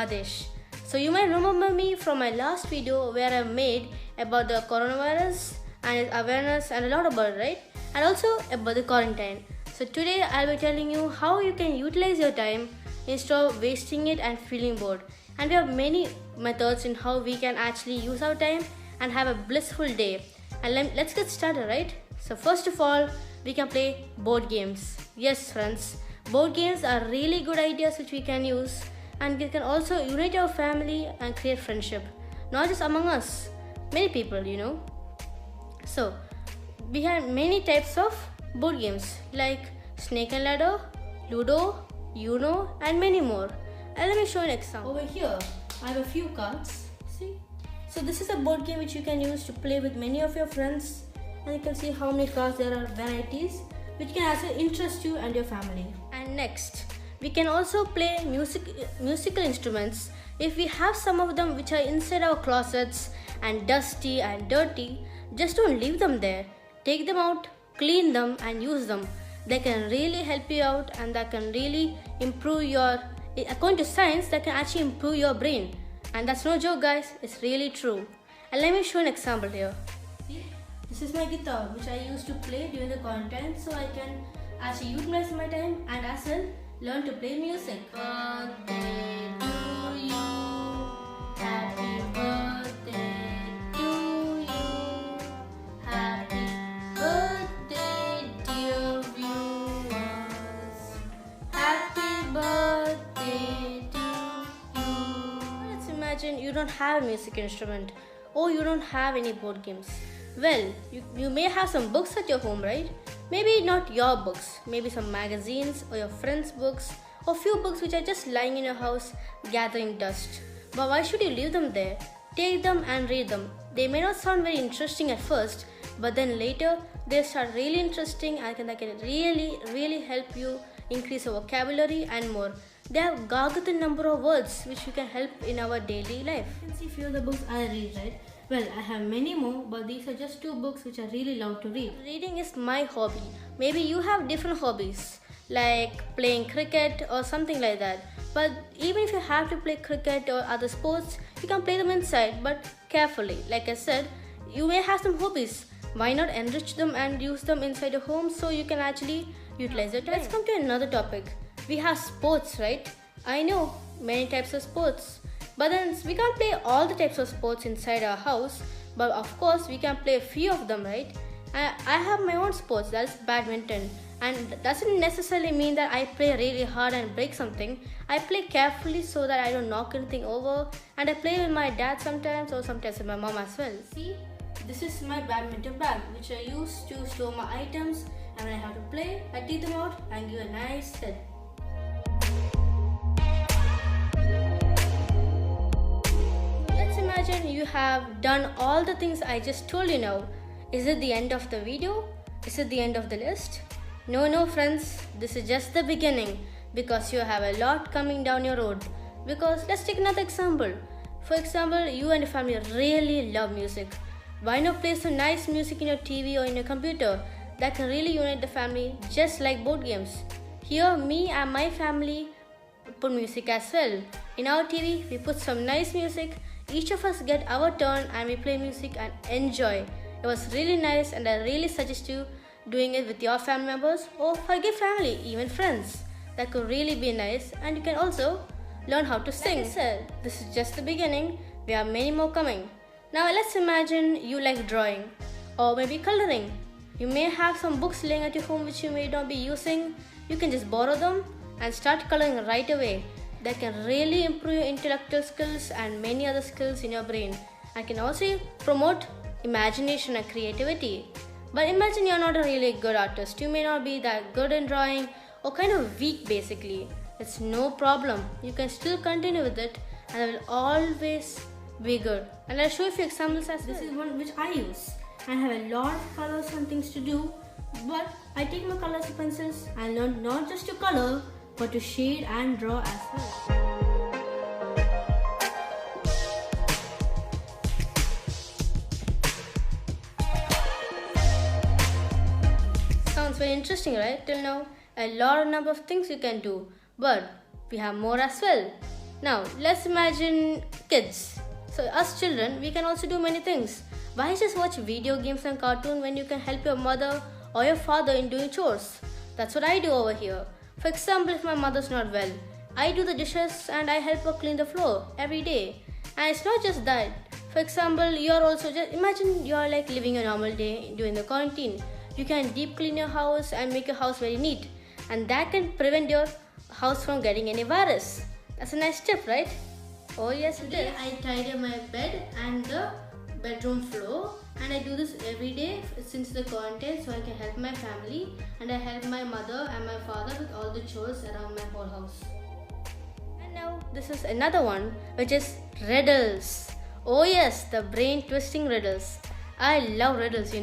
Adesh. So you might remember me from my last video where I made about the coronavirus and its awareness and a lot about it, right? And also about the quarantine. So today I'll be telling you how you can utilize your time instead of wasting it and feeling bored. And we have many methods in how we can actually use our time and have a blissful day. And let's get started, right? So first of all, we can play board games. Yes, friends, board games are really good ideas which we can use, and we can also unite our family and create friendship, not just among us, many people. So we have many types of board games like Snake and Ladder, Ludo, Uno, and many more. And let me show an example. Over here, I have a few cards. See? So this is a board game which you can use to play with many of your friends. And you can see how many cards there are, varieties, which can also interest you and your family. And next, we can also play musical instruments. If we have some of them which are inside our closets and dusty and dirty, just don't leave them there. Take them out, clean them and use them. They can really help you out, and that can really improve according to science, that can actually improve your brain. And that's no joke, guys, it's really true. And let me show an example here. See? This is my guitar which I used to play during the content, so I can actually utilize my time and as well learn to play music. Birthday to you, happy birthday to you, happy birthday dear viewers, happy birthday to you. Let's imagine you don't have a music instrument or you don't have any board games. Well, you may have some books at your home, right? Maybe not your books, maybe some magazines or your friends' books, or few books which are just lying in your house gathering dust. But why should you leave them there? Take them and read them. They may not sound very interesting at first, but then later they'll start really interesting and that can really help you increase your vocabulary and more. They have gargantuan number of words which you can help in our daily life. You can see few of the books I read, right? Well, I have many more, but these are just two books which I really love to read. Reading is my hobby. Maybe you have different hobbies, like playing cricket or something like that. But even if you have to play cricket or other sports, you can play them inside, but carefully. Like I said, you may have some hobbies. Why not enrich them and use them inside your home so you can actually utilize your time? Let's come to another topic. We have sports, right? I know many types of sports. But then we can't play all the types of sports inside our house, but of course we can play a few of them, right? I have my own sports, that's badminton, and that doesn't necessarily mean that I play really hard and break something. I play carefully so that I don't knock anything over, and I play with my dad sometimes or sometimes with my mom as well. See, this is my badminton bag which I use to store my items, and when I have to play, I take them out and give a nice hit. Imagine you have done all the things I just told you now. Is it the end of the video? Is it the end of the list? No friends, this is just the beginning, because you have a lot coming down your road. Because let's take another example. For example, you and your family really love music. Why not play some nice music in your TV or in your computer? That can really unite the family, just like board games. Here, me and my family put music as well. In our TV, we put some nice music. Each of us get our turn and we play music and enjoy. It was really nice, and I really suggest you doing it with your family members or forget family, even friends. That could really be nice, and you can also learn how to sing. Like I said, this is just the beginning. We have many more coming. Now let's imagine you like drawing or maybe coloring. You may have some books laying at your home which you may not be using. You can just borrow them and start coloring right away. That can really improve your intellectual skills and many other skills in your brain. I can also promote imagination and creativity. But imagine you're not a really good artist. You may not be that good in drawing or kind of weak basically. It's no problem. You can still continue with it and it will always be good. And I'll show you a few examples as well. This is one which I use. I have a lot of colors and things to do. But I take my colors and pencils and learn not just to color, but to shade and draw as well. Sounds very interesting, right? Till now, a lot of number of things you can do, but we have more as well. Now let's imagine kids. So us children, we can also do many things. Why just watch video games and cartoon when you can help your mother or your father in doing chores? That's what I do over here. For example, if my mother's not well, I do the dishes and I help her clean the floor every day. And it's not just that. For example, you're also just imagine you're like living a normal day during the quarantine. You can deep clean your house and make your house very neat, and that can prevent your house from getting any virus. That's a nice tip, right? Oh yes, it is. I tidy my bed and the bedroom floor, and I do this every day since the quarantine, so I can help my family and I help my mother and my father with all the chores around my whole house. And now this is another one, which is riddles. Oh yes, the brain twisting riddles. I love riddles,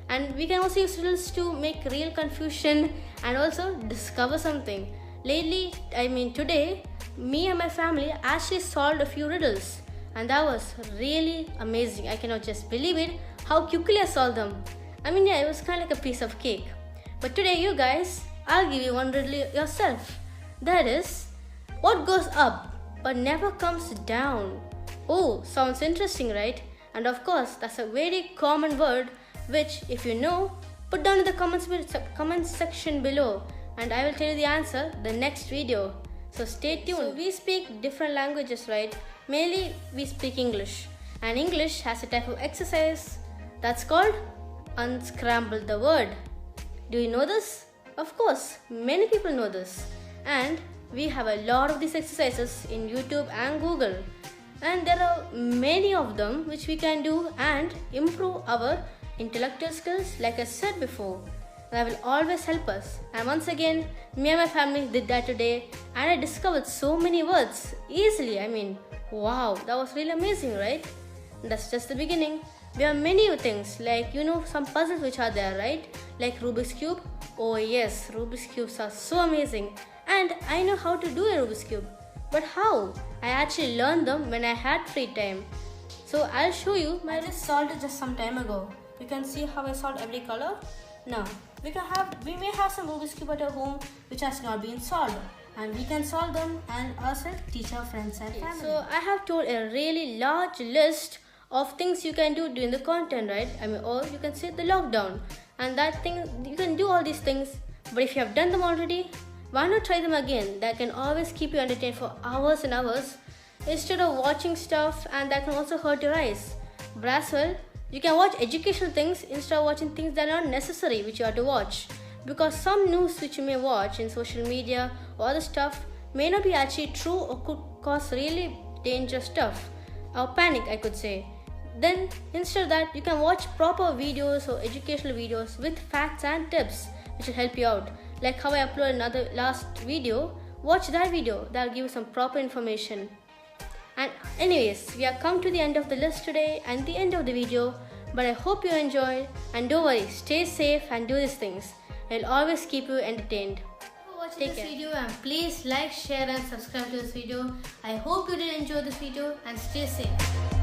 and we can also use riddles to make real confusion and also discover something. Today, me and my family actually solved a few riddles, and that was really amazing. I cannot just believe it how quickly I solved them. It was kind of like a piece of cake. But today, you guys, I'll give you one riddle yourself. That is, what goes up but never comes down? Oh, sounds interesting, right? And of course, that's a very common word which, if you know, put down in the comments section below, and I will tell you the answer the next video. So stay tuned. So we speak different languages, right? Mainly we speak English, and English has a type of exercise that's called unscramble the word. Do you know this? Of course, many people know this, and we have a lot of these exercises in YouTube and Google, and there are many of them which we can do and improve our intellectual skills, like I said before. That will always help us. And once again, me and my family did that today, and I discovered so many words easily. Wow, that was really amazing, right? And that's just the beginning. There are many things like some puzzles which are there, right? Like Rubik's Cube. Oh yes, Rubik's Cubes are so amazing, and I know how to do a Rubik's Cube. But how? I actually learned them when I had free time. So I'll show you. I just solved it just some time ago. You can see how I solved every color. Now we may have some Rubik's Cube at our home which has not been solved, and we can solve them and also teach our friends and family. So I have told a really large list of things you can do during the quarantine, right? Or you can say the lockdown, and that thing you can do all these things. But if you have done them already, why not try them again? That can always keep you entertained for hours and hours instead of watching stuff, and that can also hurt your eyes. But as well, you can watch educational things instead of watching things that are not necessary which you have to watch, because some news which you may watch in social media or other stuff may not be actually true or could cause really dangerous stuff or panic, I could say. Then instead of that, you can watch proper videos or educational videos with facts and tips which will help you out. Like how I uploaded another last video, watch that video, that'll give you some proper information. And anyways, we have come to the end of the list today and the end of the video, but I hope you enjoyed, and don't worry, stay safe and do these things. It'll always keep you entertained. Watch this video, and please like, share and subscribe to this video. I hope you did enjoy this video, and stay safe.